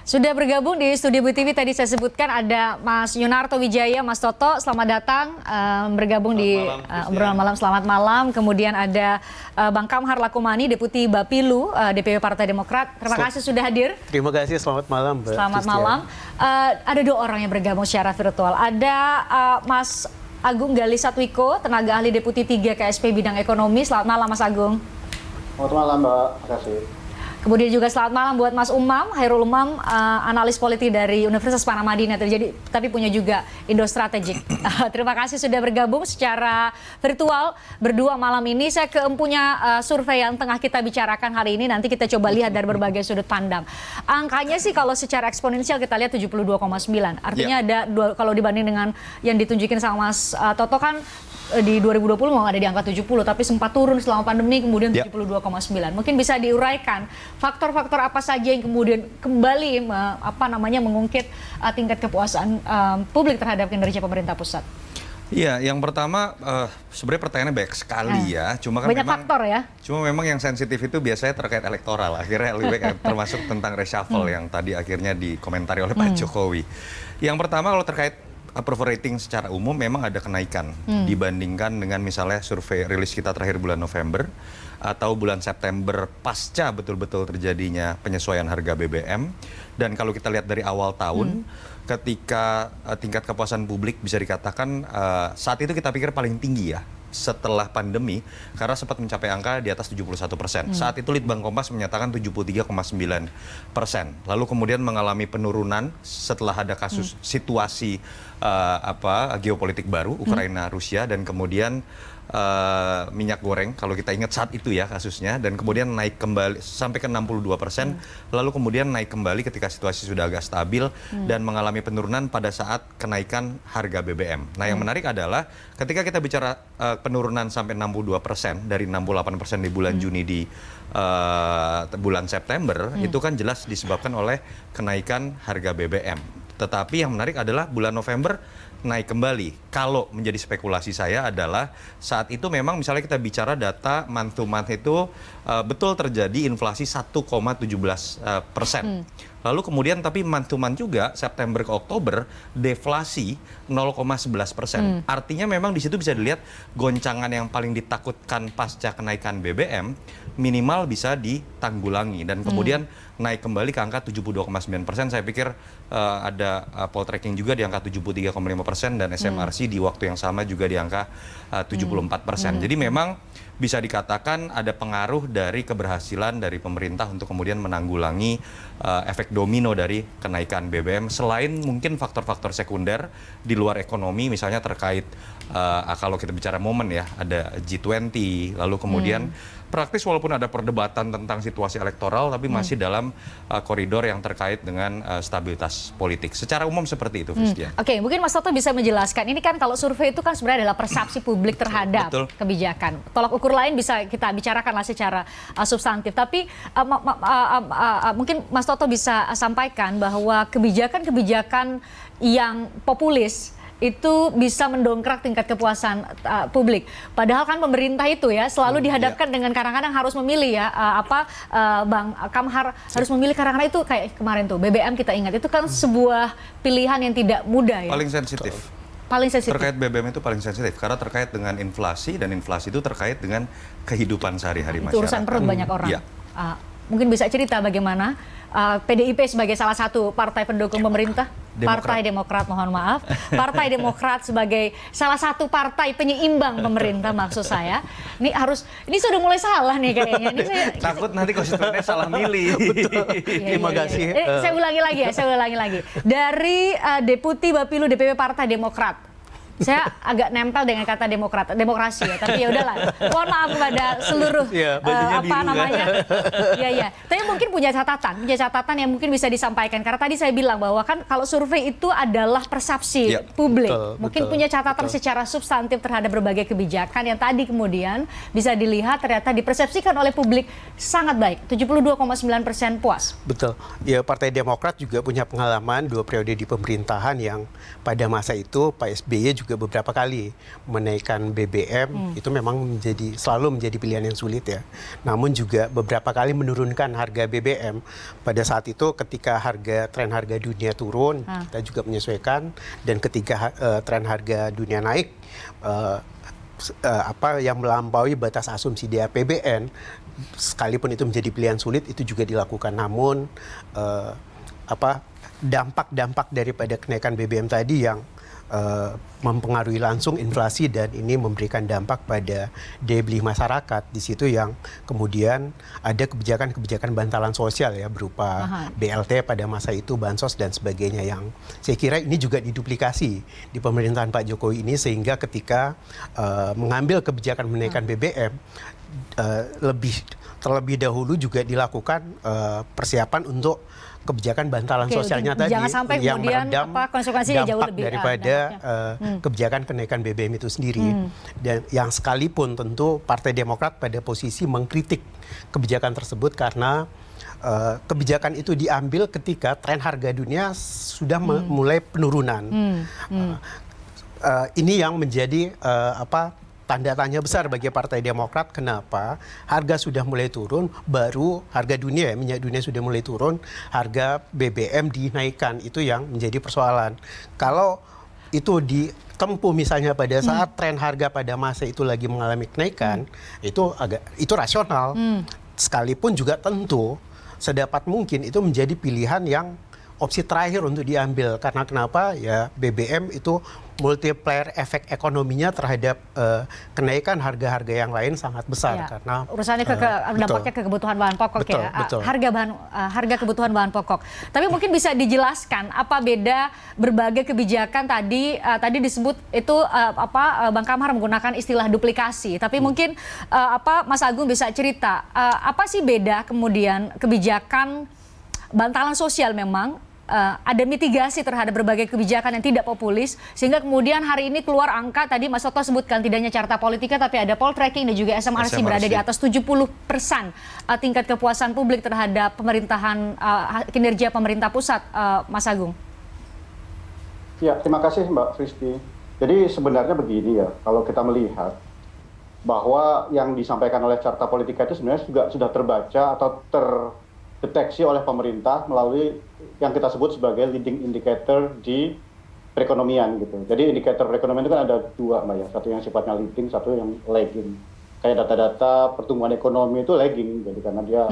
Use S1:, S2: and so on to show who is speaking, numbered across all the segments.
S1: Sudah bergabung di Studio Bu TV, tadi saya sebutkan ada Mas Yunarto Wijaya, Mas Toto, selamat datang bergabung di obrolan malam. Selamat malam. Kemudian ada Bang Kamhar Lakumani, Deputi Bapilu DPW Partai Demokrat. Terima kasih sudah hadir.
S2: Terima kasih, selamat malam Mbak.
S1: Selamat malam. Ada dua orang yang bergabung secara virtual. Ada Mas Agung Gali Satwiko, tenaga ahli Deputi 3 KSP Bidang Ekonomi. Selamat malam Mas Agung.
S3: Selamat malam Mbak, terima kasih.
S1: Kemudian juga selamat malam buat Mas Umam, Hairul Umam, analis politik dari Universitas Paramadina, tapi punya juga Indo Strategik. Terima kasih sudah bergabung secara virtual berdua malam ini. Saya ke empunya survei yang tengah kita bicarakan hari ini, nanti kita coba lihat dari berbagai sudut pandang. Angkanya sih kalau secara eksponensial kita lihat 72,9. Artinya ada kalau dibanding dengan yang ditunjukin sama Mas Toto kan di 2020 mau ada di angka 70, tapi sempat turun selama pandemi kemudian 72,9. Mungkin bisa diuraikan faktor-faktor apa saja yang kemudian kembali mengungkit tingkat kepuasan publik terhadap kinerja pemerintah pusat.
S4: Iya, yang pertama sebenarnya pertanyaannya banyak sekali ya. Cuma kan
S1: banyak faktor ya.
S4: Cuma memang yang sensitif itu biasanya terkait elektoral. Akhirnya lebih baik termasuk tentang reshuffle yang tadi akhirnya dikomentari oleh Pak Jokowi. Yang pertama kalau terkait approval rating secara umum memang ada kenaikan dibandingkan dengan misalnya survei rilis kita terakhir bulan November atau bulan September pasca betul-betul terjadinya penyesuaian harga BBM. Dan kalau kita lihat dari awal tahun ketika tingkat kepuasan publik bisa dikatakan saat itu kita pikir paling tinggi ya setelah pandemi, karena sempat mencapai angka di atas 71%. Saat itu Litbang Kompas menyatakan 73,9%. Lalu kemudian mengalami penurunan setelah ada kasus situasi geopolitik baru, Ukraina, Rusia, dan kemudian minyak goreng, kalau kita ingat saat itu ya kasusnya, dan kemudian naik kembali sampai ke 62%, lalu kemudian naik kembali ketika situasi sudah agak stabil dan mengalami penurunan pada saat kenaikan harga BBM. Nah yang menarik adalah ketika kita bicara penurunan sampai 62% dari 68% di bulan Juni di bulan September, itu kan jelas disebabkan oleh kenaikan harga BBM. Tetapi yang menarik adalah bulan November naik kembali. Kalau menjadi spekulasi saya adalah saat itu memang misalnya kita bicara data month to month itu betul terjadi inflasi 1,17%. Lalu kemudian tapi month to month juga September ke Oktober deflasi 0,11%. Artinya memang di situ bisa dilihat goncangan yang paling ditakutkan pasca kenaikan BBM minimal bisa ditanggulangi dan kemudian naik kembali ke angka 72,9%. Saya pikir ada poll tracking juga di angka 73,5% dan SMRC di waktu yang sama juga di angka 74%. Jadi memang bisa dikatakan ada pengaruh dari keberhasilan dari pemerintah untuk kemudian menanggulangi efek domino dari kenaikan BBM selain mungkin faktor-faktor sekunder di luar ekonomi, misalnya terkait kalau kita bicara momen ya, ada G20, lalu kemudian praktis walaupun ada perdebatan tentang situasi elektoral tapi masih dalam koridor yang terkait dengan stabilitas politik. Secara umum seperti itu, Fristia.
S1: Oke, mungkin Mas Toto bisa menjelaskan. Ini kan kalau survei itu kan sebenarnya adalah persepsi publik terhadap kebijakan. Tolak ukur lain bisa kita bicarakanlah secara substantif. Tapi mungkin Mas Toto bisa sampaikan bahwa kebijakan-kebijakan yang populis itu bisa mendongkrak tingkat kepuasan publik. Padahal kan pemerintah itu ya selalu dihadapkan dengan kadang-kadang harus memilih ya Bang Kamhar harus memilih kadang-kadang itu kayak kemarin tuh BBM kita ingat itu kan sebuah pilihan yang tidak mudah ya.
S4: Paling sensitif.
S1: Paling sensitif.
S4: Terkait BBM itu paling sensitif karena terkait dengan inflasi dan inflasi itu terkait dengan kehidupan sehari-hari masyarakat.
S1: Urusan perut banyak orang.
S4: Ya.
S1: Mungkin bisa cerita bagaimana PDIP sebagai salah satu partai pendukung pemerintah, Partai Demokrat mohon maaf, Partai Demokrat sebagai salah satu partai penyeimbang pemerintah maksud saya, ini sudah mulai salah nih kayaknya. Ini
S4: takut nanti konstituennya salah milih.
S2: Terima kasih.
S1: Saya ulangi lagi. Dari Deputi Bapilu DPW Partai Demokrat. Saya agak nempel dengan kata demokrasi ya, tapi ya udahlah. Mohon maaf kepada seluruh Tapi mungkin punya catatan yang mungkin bisa disampaikan karena tadi saya bilang bahwa kan kalau survei itu adalah persepsi publik. Mungkin punya catatan secara substantif terhadap berbagai kebijakan yang tadi kemudian bisa dilihat ternyata dipersepsikan oleh publik sangat baik. 72,9% puas.
S2: Betul. Ya, Partai Demokrat juga punya pengalaman 2 periode di pemerintahan yang pada masa itu Pak SBY juga juga beberapa kali menaikkan BBM itu memang selalu menjadi pilihan yang sulit ya. Namun juga beberapa kali menurunkan harga BBM. Pada saat itu ketika tren harga dunia turun, kita juga menyesuaikan, dan ketika tren harga dunia naik, yang melampaui batas asumsi di APBN, sekalipun itu menjadi pilihan sulit, itu juga dilakukan. Namun dampak-dampak daripada kenaikan BBM tadi yang mempengaruhi langsung inflasi, dan ini memberikan dampak pada daya beli masyarakat. Di situ yang kemudian ada kebijakan-kebijakan bantalan sosial ya, berupa BLT pada masa itu, bansos dan sebagainya, yang saya kira ini juga diduplikasi di pemerintahan Pak Jokowi ini, sehingga ketika mengambil kebijakan menaikkan BBM, terlebih dahulu juga dilakukan persiapan untuk kebijakan bantalan sosialnya tadi,
S1: jangan sampai
S2: yang
S1: kemudian
S2: meredam
S1: konsekuensinya jauh
S2: dampak
S1: lebih
S2: daripada kebijakan kenaikan BBM itu sendiri. Dan yang sekalipun tentu Partai Demokrat pada posisi mengkritik kebijakan tersebut, karena kebijakan itu diambil ketika tren harga dunia sudah mulai penurunan. Ini yang menjadi tanda tanya besar bagi Partai Demokrat, kenapa harga sudah mulai turun, baru harga dunia, minyak dunia sudah mulai turun, harga BBM dinaikkan. Itu yang menjadi persoalan. Kalau itu ditempuh misalnya pada saat tren harga pada masa itu lagi mengalami kenaikan, itu rasional. Sekalipun juga tentu sedapat mungkin itu menjadi pilihan yang opsi terakhir untuk diambil. Karena kenapa? Ya, BBM itu multiplier efek ekonominya terhadap kenaikan harga-harga yang lain sangat besar, karena
S1: urusannya dampaknya ke kebutuhan bahan pokok,
S2: betul.
S1: Harga kebutuhan bahan pokok. Tapi mungkin bisa dijelaskan apa beda berbagai kebijakan tadi disebut itu Bang Kamhar menggunakan istilah duplikasi. Tapi mungkin Mas Agung bisa cerita apa sih beda kemudian kebijakan bantalan sosial, memang ada mitigasi terhadap berbagai kebijakan yang tidak populis, sehingga kemudian hari ini keluar angka, tadi Mas Toto sebutkan tidak hanya carta politika tapi ada poll tracking dan juga SMRC berada di atas 70% tingkat kepuasan publik terhadap pemerintahan, kinerja pemerintah pusat. Mas Agung.
S3: Ya, terima kasih Mbak Fristi. Jadi sebenarnya begini ya, kalau kita melihat bahwa yang disampaikan oleh carta politika itu sebenarnya juga sudah terbaca atau terdeteksi oleh pemerintah melalui yang kita sebut sebagai leading indicator di perekonomian gitu. Jadi indikator perekonomian itu kan ada dua Mbak ya, satu yang sifatnya leading, satu yang lagging. Kayak data-data pertumbuhan ekonomi itu lagging, jadi karena dia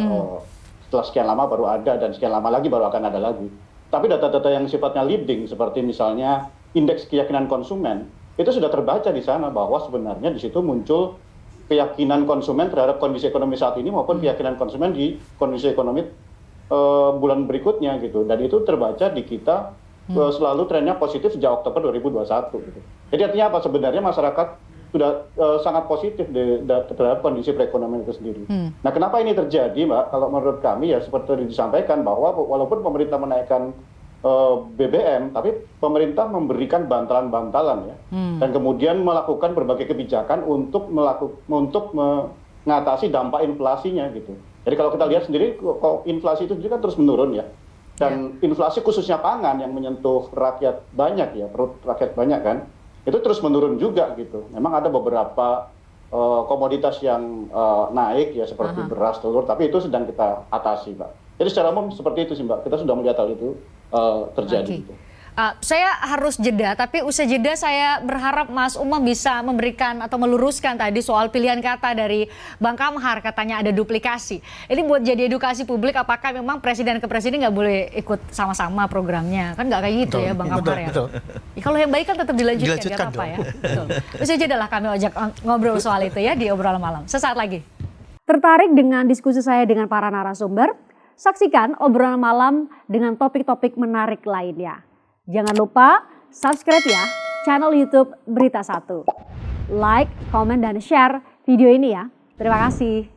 S3: setelah sekian lama baru ada dan sekian lama lagi baru akan ada lagi. Tapi data-data yang sifatnya leading seperti misalnya indeks keyakinan konsumen itu sudah terbaca di sana bahwa sebenarnya di situ muncul keyakinan konsumen terhadap kondisi ekonomi saat ini maupun keyakinan konsumen di kondisi ekonomi bulan berikutnya gitu. Dan itu terbaca di kita selalu trennya positif sejak Oktober 2021 gitu. Jadi artinya apa? Sebenarnya masyarakat sudah sangat positif terhadap kondisi perekonomian itu sendiri. Nah, kenapa ini terjadi, Mbak? Kalau menurut kami ya seperti yang disampaikan bahwa walaupun pemerintah menaikkan BBM, tapi pemerintah memberikan bantalan-bantalan ya, dan kemudian melakukan berbagai kebijakan untuk mengatasi dampak inflasinya gitu. Jadi kalau kita lihat sendiri, inflasi itu juga kan terus menurun ya, dan inflasi khususnya pangan yang menyentuh rakyat banyak ya, perut rakyat banyak kan, itu terus menurun juga gitu. Memang ada beberapa komoditas yang naik ya seperti beras, telur, tapi itu sedang kita atasi, Mbak. Jadi secara umum seperti itu sih, Mbak. Kita sudah melihat hal itu terjadi. Gitu.
S1: Saya harus jeda, tapi usai jeda saya berharap Mas Umam bisa memberikan atau meluruskan tadi soal pilihan kata dari Bang Kamhar, katanya ada duplikasi. Ini buat jadi edukasi publik, apakah memang presiden ke presiden nggak boleh ikut sama-sama programnya? Kan nggak kayak gitu ya Bang Kamhar ya? Kalau yang baik kan tetap dilanjutkan nggak apa-apa ya. Usai jeda lah kami ajak ngobrol soal itu ya di Obrolan Malam. Sesaat lagi. Tertarik dengan diskusi saya dengan para narasumber? Saksikan Obrolan Malam dengan topik-topik menarik lainnya. Jangan lupa subscribe ya channel YouTube Berita 1. Like, komen, dan share video ini ya. Terima kasih.